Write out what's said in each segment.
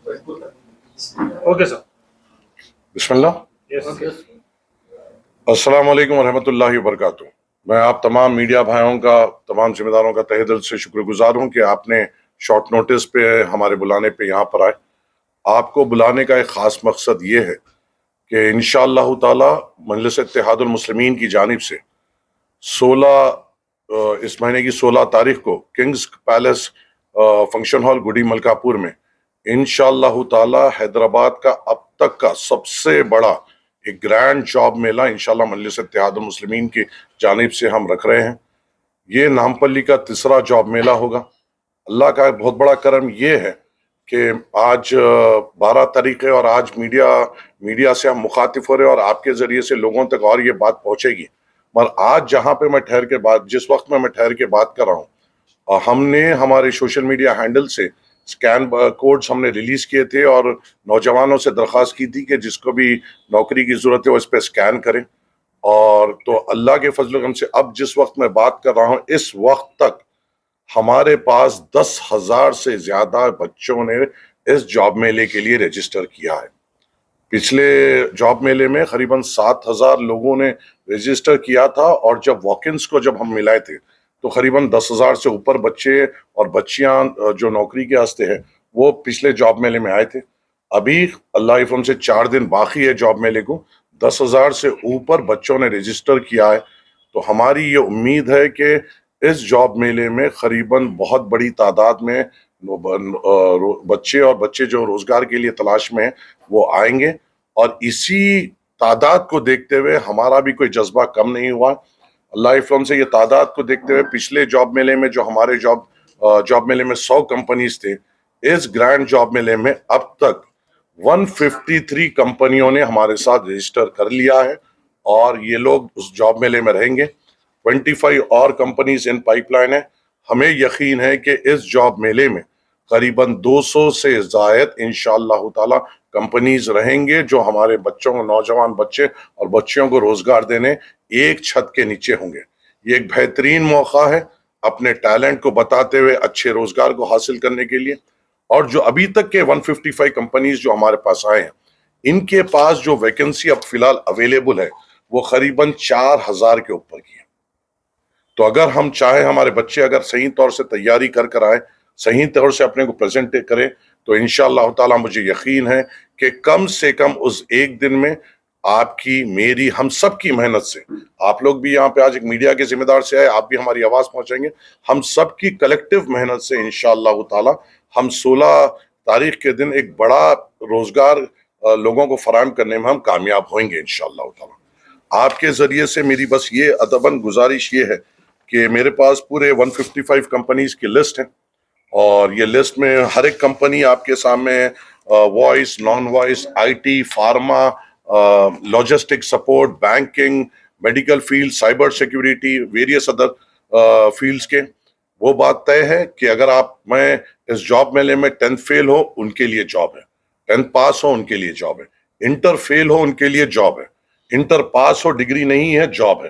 Okay sir. بسم اللہ. السلام علیکم ورحمۃ اللہ وبرکاتہ. میں آپ تمام میڈیا بھائیوں کا، تمام ذمہ داروں کا تہہ دل سے شکر گزار ہوں کہ آپ نے شارٹ نوٹس پہ ہمارے بلانے پہ یہاں پر آئے. آپ کو بلانے کا ایک خاص مقصد یہ ہے کہ انشاءاللہ تعالی مجلس اتحاد المسلمین کی جانب سے 16 اس مہینے کی 16 تاریخ کو کنگز پیلس فنکشن ہال گڈی ملکا پور میں انشاءاللہ تعالی حیدرآباد کا اب تک کا سب سے بڑا ایک گرینڈ جاب میلہ انشاءاللہ مجلس اتحاد المسلمین کی جانب سے ہم رکھ رہے ہیں. یہ نامپلی کا تیسرا جاب میلہ ہوگا. اللہ کا بہت بڑا کرم یہ ہے کہ آج 12 تاریخ ہے اور آج میڈیا سے ہم مخاطب ہو رہے ہیں اور آپ کے ذریعے سے لوگوں تک اور یہ بات پہنچے گی. مگر آج جہاں پہ میں جس وقت میں ٹھہر کے بات کر رہا ہوں، ہم نے ہمارے سوشل میڈیا ہینڈل سے اسکین کوڈز ہم نے ریلیز کیے تھے اور نوجوانوں سے درخواست کی تھی کہ جس کو بھی نوکری کی ضرورت ہے وہ اس پہ اسکین کریں. اور تو اللہ کے فضل و کرم سے اب جس وقت میں بات کر رہا ہوں اس وقت تک ہمارے پاس 10,000 سے زیادہ بچوں نے اس جاب میلے کے لیے رجسٹر کیا ہے. پچھلے جاب میلے میں قریباً 7,000 لوگوں نے رجسٹر کیا تھا اور جب واکنز کو جب ہم ملائے تھے تو قریباً 10,000 سے اوپر بچے اور بچیاں جو نوکری کے واسطے ہیں وہ پچھلے جاب میلے میں آئے تھے. ابھی اللہ کے فضل سے 4 دن باقی ہے جاب میلے کو. 10,000 سے اوپر بچوں نے رجسٹر کیا ہے. تو ہماری یہ امید ہے کہ اس جاب میلے میں قریباً بہت بڑی تعداد میں بچے جو روزگار کے لیے تلاش میں ہیں وہ آئیں گے. اور اسی تعداد کو دیکھتے ہوئے ہمارا بھی کوئی جذبہ کم نہیں ہوا. اللہ کے فضل سے یہ تعداد کو دیکھتے ہوئے پچھلے جاب میلے میں جو ہمارے جاب میلے میں 100 کمپنیز تھے، اس گرینڈ جاب میلے میں اب تک 153 کمپنیوں نے ہمارے ساتھ رجسٹر کر لیا ہے اور یہ لوگ اس جاب میلے میں رہیں گے. 25 اور کمپنیز ان پائپ لائن ہے. ہمیں یقین ہے کہ اس جاب میلے میں قریباً 200 سے زائد انشاءاللہ تعالی کمپنیز رہیں گے جو ہمارے بچوں کو، نوجوان بچے اور بچیوں کو روزگار دینے ایک چھت کے نیچے ہوں گے. یہ ایک بہترین موقع ہے اپنے ٹیلنٹ کو بتاتے ہوئے اچھے روزگار کو حاصل کرنے کے لیے. اور جو ابھی تک کے 155 کمپنیز جو ہمارے پاس آئے ہیں ان کے پاس جو ویکنسی اب فی الحال اویلیبل ہے وہ قریباً 4,000 کے اوپر کی ہے. تو اگر ہم چاہیں ہمارے بچے اگر صحیح طور سے تیاری کر آئے، صحیح طور سے اپنے کو پریزنٹ کریں تو انشاءاللہ تعالی مجھے یقین ہے کہ کم سے کم اس ایک دن میں آپ کی، میری، ہم سب کی محنت سے، آپ لوگ بھی یہاں پہ آج ایک میڈیا کے ذمہ دار سے آئے، آپ بھی ہماری آواز پہنچائیں گے، ہم سب کی کلیکٹیو محنت سے انشاءاللہ تعالی ہم 16 تاریخ کے دن ایک بڑا روزگار لوگوں کو فراہم کرنے میں ہم کامیاب ہوئیں گے انشاءاللہ تعالی. آپ کے ذریعے سے میری بس یہ ادباً گزارش یہ ہے کہ میرے پاس پورے 155 کمپنیز کی لسٹ ہے اور یہ لسٹ میں ہر ایک کمپنی آپ کے سامنے voice, non voice, I T, pharma, logistic support, banking, medical field, cyber security, various other fields کے. وہ بات طے ہے کہ اگر میں اس جاب میلے میں 10th فیل ہو ان کے لیے جاب ہے، 10th پاس ہو ان کے لیے جاب ہے، انٹر فیل ہو ان کے لیے جاب ہے، انٹر پاس ہو ڈگری نہیں ہے جاب ہے،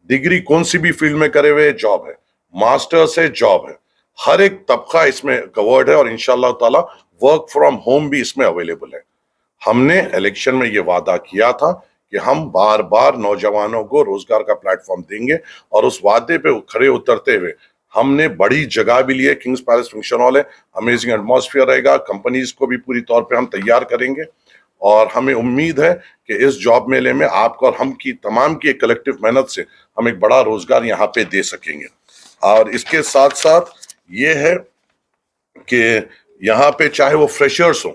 ڈگری کون سی بھی فیلڈ میں کرے ہوئے جاب ہے، ماسٹر سے جاب ہے. ہر ایک طبقہ اس میں کورڈ ہے اور انشاءاللہ تعالی ورک فرام ہوم بھی اس میں اویلیبل ہے. ہم نے الیکشن میں یہ وعدہ کیا تھا کہ ہم بار بار نوجوانوں کو روزگار کا پلیٹ فارم دیں گے اور اس وعدے پہ کھڑے اترتے ہوئے ہم نے بڑی جگہ بھی لی ہے. کنگز پیلس فنکشن ہال ہے، امیزنگ ایٹماسفیئر رہے گا، کمپنیز کو بھی پوری طور پہ ہم تیار کریں گے اور ہمیں امید ہے کہ اس جاب میلے میں آپ کو اور ہم کی تمام کی ایک کلیکٹیو محنت سے ہم ایک بڑا روزگار یہاں پہ دے سکیں گے. اور اس کے ساتھ ساتھ یہ ہے کہ یہاں پہ چاہے وہ فریشرز ہوں،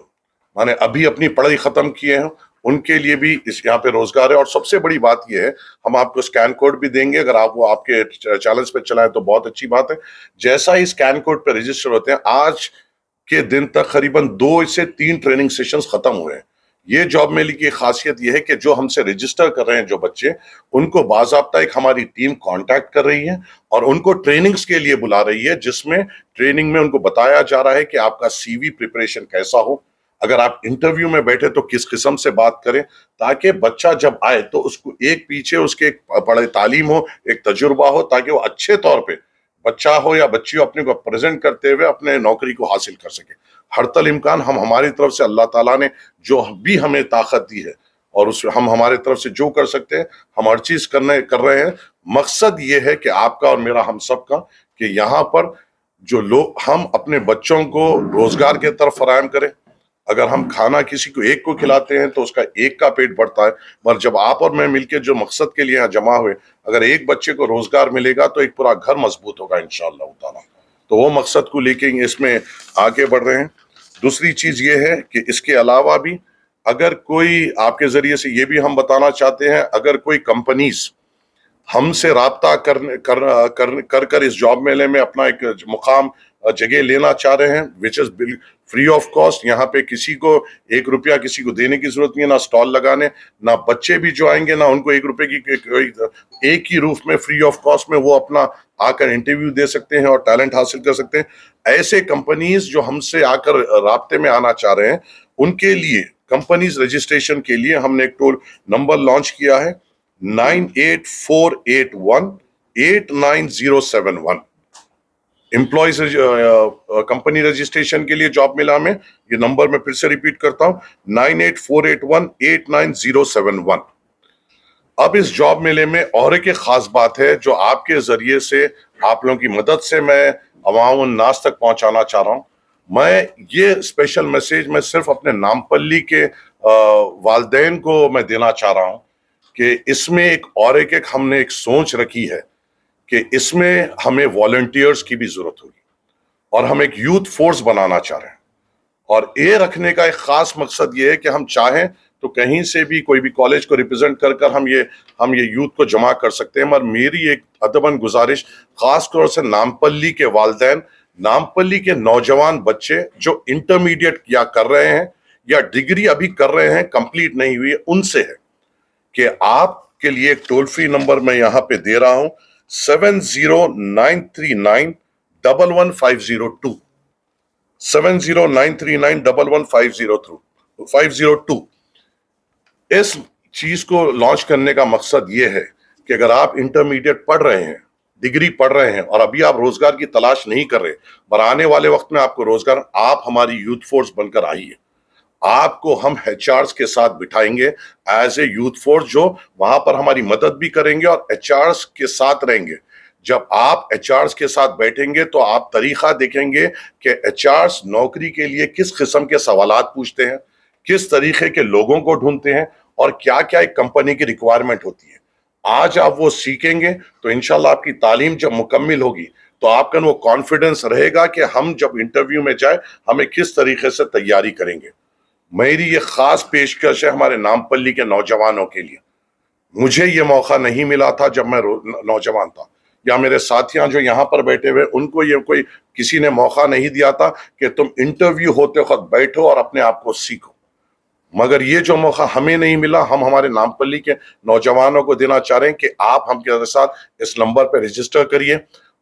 مانے ابھی اپنی پڑھائی ختم کیے ہیں، ان کے لیے بھی یہاں پہ روزگار ہے. اور سب سے بڑی بات یہ ہے ہم آپ کو اسکین کوڈ بھی دیں گے، اگر آپ وہ آپ کے چینلز پہ چلائیں تو بہت اچھی بات ہے. جیسا ہی اسکین کوڈ پہ رجسٹر ہوتے ہیں آج کے دن تک قریباً 2 سے 3 ٹریننگ سیشنز ختم ہوئے ہیں. یہ جاب میلے کی خاصیت یہ ہے کہ جو ہم سے رجسٹر کر رہے ہیں جو بچے، ان کو باضابطہ ایک ہماری ٹیم کانٹیکٹ کر رہی ہے اور ان کو ٹریننگز کے لیے بلا رہی ہے، جس میں ٹریننگ میں ان کو بتایا جا رہا ہے کہ آپ کا سی وی پریپریشن کیسا ہو، اگر آپ انٹرویو میں بیٹھے تو کس قسم سے بات کریں، تاکہ بچہ جب آئے تو اس کو ایک پیچھے اس کے ایک پڑھے تعلیم ہو، ایک تجربہ ہو، تاکہ وہ اچھے طور پہ بچہ ہو یا بچی ہو اپنے کو پریزنٹ کرتے ہوئے اپنے نوکری کو حاصل کر سکے. ہر تل امکان ہم ہماری طرف سے اللہ تعالیٰ نے جو بھی ہمیں طاقت دی ہے اور اس ہم ہمارے طرف سے جو کر سکتے ہیں ہم ہر چیز کر رہے ہیں. مقصد یہ ہے کہ آپ کا اور میرا ہم سب کا کہ یہاں پر جو لوگ ہم اپنے بچوں کو روزگار کے طرف فراہم کریں. اگر ہم کھانا کسی کو ایک کو کھلاتے ہیں تو اس کا ایک کا پیٹ بڑھتا ہے، مگر جب آپ اور میں مل کے جو مقصد کے لیے یہاں جمع ہوئے اگر ایک بچے کو روزگار ملے گا تو ایک پورا گھر مضبوط ہوگا انشاءاللہ تعالیٰ. تو وہ مقصد کو لے کے اس میں آگے بڑھ رہے ہیں. دوسری چیز یہ ہے کہ اس کے علاوہ بھی اگر کوئی آپ کے ذریعے سے یہ بھی ہم بتانا چاہتے ہیں، اگر کوئی کمپنیز ہم سے رابطہ کر اس جاب میلے میں اپنا ایک مقام جگہ لینا چاہ رہے ہیں which is free of cost, یہاں پہ کسی کو 1 روپیہ کسی کو دینے کی ضرورت نہیں ہے، نہ سٹال لگانے، نہ بچے بھی جو آئیں گے نہ ان کو 1 روپے کی، ایک ہی روف میں فری آف کاسٹ میں وہ اپنا آ کر انٹرویو دے سکتے ہیں اور ٹیلنٹ حاصل کر سکتے ہیں. ایسے کمپنیز جو ہم سے آ کر رابطے میں آنا چاہ رہے ہیں ان کے لیے کمپنیز رجسٹریشن کے لیے ہم نے ایک ٹول نمبر لانچ کیا ہے 9848189071. امپلائیز کمپنی رجسٹریشن کے لیے جاب میلہ میں یہ نمبر میں پھر سے ریپیٹ کرتا ہوں 9848189071. اب اس جاب میلے میں اور ایک خاص بات ہے جو آپ کے ذریعے سے آپ لوگوں کی مدد سے میں عوام الناس تک پہنچانا چاہ رہا ہوں. میں یہ اسپیشل میسیج میں صرف اپنے نامپلی کے والدین کو میں دینا چاہ رہا ہوں کہ اس میں ایک ہم نے ایک سوچ رکھی ہے کہ اس میں ہمیں والنٹیئرز کی بھی ضرورت ہوگی اور ہم ایک یوتھ فورس بنانا چاہ رہے ہیں. اور یہ رکھنے کا ایک خاص مقصد یہ ہے کہ ہم چاہیں تو کہیں سے بھی کوئی بھی کالج کو ریپرزینٹ کر ہم یہ یوتھ کو جمع کر سکتے ہیں. مگر میری ایک ادباً گزارش خاص طور سے نامپلی کے والدین، نامپلی کے نوجوان بچے جو انٹرمیڈیٹ یا کر رہے ہیں یا ڈگری ابھی کر رہے ہیں کمپلیٹ نہیں ہوئی ہے، ان سے ہے کہ آپ کے لیے ایک ٹول فری نمبر میں یہاں پہ دے رہا ہوں 7093911502 7093911502. اس چیز کو لانچ کرنے کا مقصد یہ ہے کہ اگر آپ انٹرمیڈیٹ پڑھ رہے ہیں، ڈگری پڑھ رہے ہیں اور ابھی آپ روزگار کی تلاش نہیں کر رہے، پر آنے والے وقت میں آپ کو روزگار، آپ ہماری یوتھ فورس بن کر آئیے. آپ کو ہم ایچ آرز کے ساتھ بٹھائیں گے ایز اے یوتھ فورس جو وہاں پر ہماری مدد بھی کریں گے اور ایچ آرز کے ساتھ رہیں گے. جب آپ ایچ آرز کے ساتھ بیٹھیں گے تو آپ طریقہ دیکھیں گے کہ ایچ آرز نوکری کے لیے کس قسم کے سوالات پوچھتے ہیں، کس طریقے کے لوگوں کو ڈھونڈتے ہیں اور کیا کیا ایک کمپنی کی ریکوائرمنٹ ہوتی ہے. آج آپ وہ سیکھیں گے تو انشاءاللہ آپ کی تعلیم جب مکمل ہوگی تو آپ کا وہ کانفیڈنس رہے گا کہ ہم جب انٹرویو میں جائیں ہمیں کس طریقے سے تیاری کریں گے. میری یہ خاص پیشکش ہے ہمارے نامپلی کے نوجوانوں کے لیے. مجھے یہ موقع نہیں ملا تھا جب میں نوجوان تھا، یا میرے ساتھیاں جو یہاں پر بیٹھے ہوئے ان کو یہ کوئی کسی نے موقع نہیں دیا تھا کہ تم انٹرویو ہوتے وقت بیٹھو اور اپنے آپ کو سیکھو. مگر یہ جو موقع ہمیں نہیں ملا ہم ہمارے نامپلی کے نوجوانوں کو دینا چاہ رہے ہیں کہ آپ ہم کے ساتھ اس نمبر پہ رجسٹر کریے.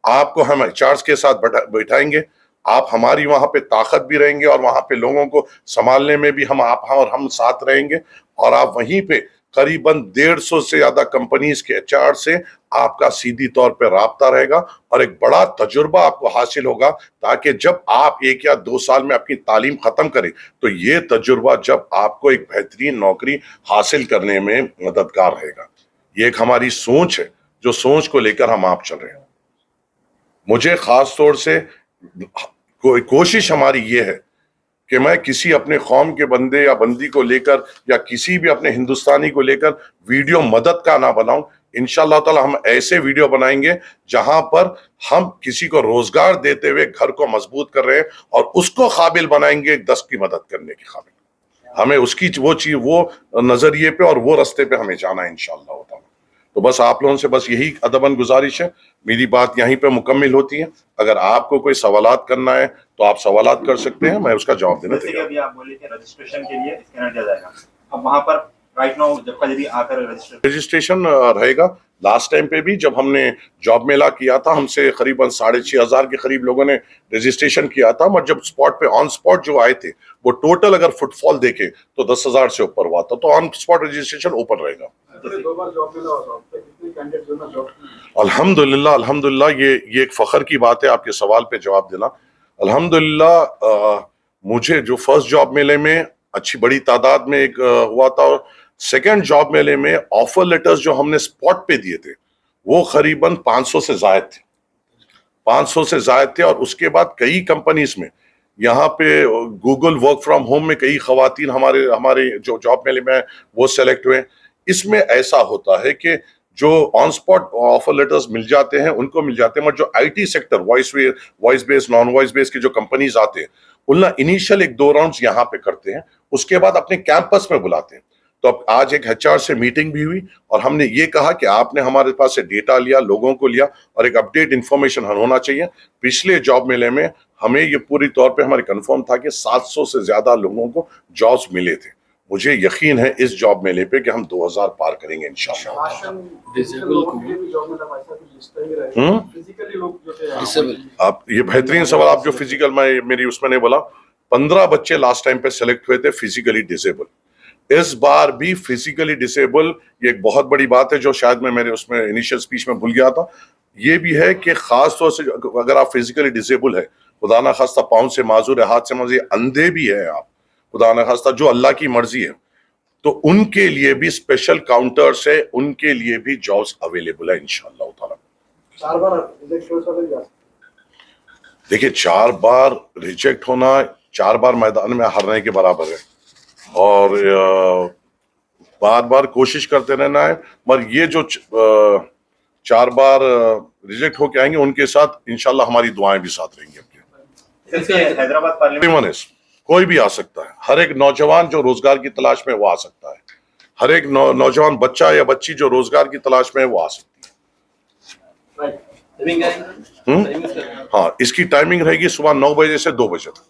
آپ کو ہم ایچ آرز کے ساتھ بیٹھائیں گے، آپ ہماری وہاں پہ طاقت بھی رہیں گے اور وہاں پہ لوگوں کو سنبھالنے میں بھی ہم ساتھ رہیں گے. اور آپ وہیں پہ قریباً 150 سے زیادہ کمپنیز کے ایچ آر سے آپ کا سیدھی طور پہ رابطہ رہے گا اور ایک بڑا تجربہ آپ کو حاصل ہوگا تاکہ جب آپ 1 یا 2 سال میں اپنی تعلیم ختم کریں تو یہ تجربہ جب آپ کو ایک بہترین نوکری حاصل کرنے میں مددگار رہے گا. یہ ایک ہماری سوچ ہے جو سوچ کو لے کر ہم آپ چل رہے ہیں. مجھے خاص طور سے کوشش ہماری یہ ہے کہ میں کسی اپنے قوم کے بندے یا بندی کو لے کر یا کسی بھی اپنے ہندوستانی کو لے کر ویڈیو مدد کا نہ بناؤں. انشاءاللہ تعالی ہم ایسے ویڈیو بنائیں گے جہاں پر ہم کسی کو روزگار دیتے ہوئے گھر کو مضبوط کر رہے ہیں اور اس کو قابل بنائیں گے 10 کی مدد کرنے کے قابل. ہمیں اس کی وہ نظریے پہ اور وہ رستے پہ ہمیں جانا ہے انشاءاللہ تعالی. تو بس آپ لوگوں سے بس یہی ادباً گزارش ہے. میری بات یہیں پہ مکمل ہوتی ہے. اگر آپ کو کوئی سوالات کرنا ہے تو آپ سوالات کر سکتے ہیں، میں اس کا جواب دینا تیار ہوں. ابھی آپ بولے کہ رجسٹریشن کے لیے اسکینر دیا جائے گا، اب وہاں پر رائٹ ناؤ جب کا جدید آ کر رجسٹریشن رہے گا. لاسٹ ٹائم پہ بھی جب ہم نے جاب میلہ کیا تھا ہم سے قریباً 6,500 کے قریب لوگوں نے رجسٹریشن کیا تھا. مگر جب اسپاٹ پہ آن اسپاٹ جو آئے تھے وہ ٹوٹل اگر فٹ فال دیکھیں تو 10,000 سے اوپر ہوا تھا. تو آن اسپاٹ رجسٹریشن اوپن رہے گا. الحمدللہ یہ ایک فخر کی بات ہے آپ کے سوال پہ جواب دینا. الحمدللہ مجھے جو فرسٹ جاب میلے میں اچھی بڑی تعداد میں ایک ہوا تھا, اور سیکنڈ جاب میلے میں آفر لیٹرز جو ہم نے اسپاٹ پہ دیے تھے وہ قریباً 500 سے زائد تھے, 500 سے زائد تھے. اور اس کے بعد کئی کمپنیز میں یہاں پہ گوگل ورک فرام ہوم میں کئی خواتین ہمارے جو جاب میلے میں وہ سلیکٹ ہوئے. اس میں ایسا ہوتا ہے کہ جو آن سپاٹ آفر لیٹرز مل جاتے ہیں ان کو مل جاتے ہیں, مگر جو I T sector voice base non voice base کے جو کمپنیز آتے ہیں انہیں انیشل 1-2 راؤنڈز یہاں پہ کرتے ہیں, اس کے بعد اپنے کیمپس میں بلاتے ہیں. تو اب آج ایک HR سے میٹنگ بھی ہوئی اور ہم نے یہ کہا کہ آپ نے ہمارے پاس سے ڈیٹا لیا, لوگوں کو لیا, اور ایک اپڈیٹ انفارمیشن ہونا چاہیے. پچھلے جاب میلے میں ہمیں یہ پوری طور پہ ہمارے کنفرم تھا کہ 700 سے زیادہ لوگوں کو جابز ملے تھے. مجھے یقین ہے اس جاب میلے پہ کہ ہم 2000 پار کریں گے انشاءاللہ. آپ یہ بہترین سوال آپ جو فزیکل میری اس میں نے بولا 15 بچے لاسٹ ٹائم پہ سلیکٹ ہوئے تھے فزیکلی ڈسیبل. اس بار بھی فزیکلی ڈسیبل یہ ایک بہت بڑی بات ہے جو شاید میں میرے اس میں انیشل اسپیچ میں بھول گیا تھا. یہ بھی ہے کہ خاص طور سے اگر آپ فزیکلی ڈسیبل ہے, خدا نہ خواستہ پاؤں سے معذور ہے, ہاتھ سے معذور ہے, اندھے بھی ہے آپ, خدا نہ خواستہ جو اللہ کی مرضی ہے, تو ان کے لیے بھی اسپیشل کاؤنٹرز ہے, ان کے لیے بھی جابز اویلیبل ہے انشاءاللہ تعالی. دیکھیے 4 بار ریجیکٹ ہونا 4 بار میدان میں ہارنے کے برابر ہے, اور بار بار کوشش کرتے رہنا ہے. مگر یہ جو 4 بار ریجیکٹ ہو کے آئیں گے ان کے ساتھ انشاءاللہ ہماری دعائیں بھی ساتھ رہیں گی. حیدرآباد پارلیمنٹ کوئی بھی آ سکتا ہے, ہر ایک نوجوان جو روزگار کی تلاش میں وہ آ سکتا ہے, ہر ایک نوجوان بچہ یا بچی جو روزگار کی تلاش میں وہ آ سکتی ہے. ہاں, اس کی ٹائمنگ رہے گی صبح 9 بجے سے 2 بجے تک.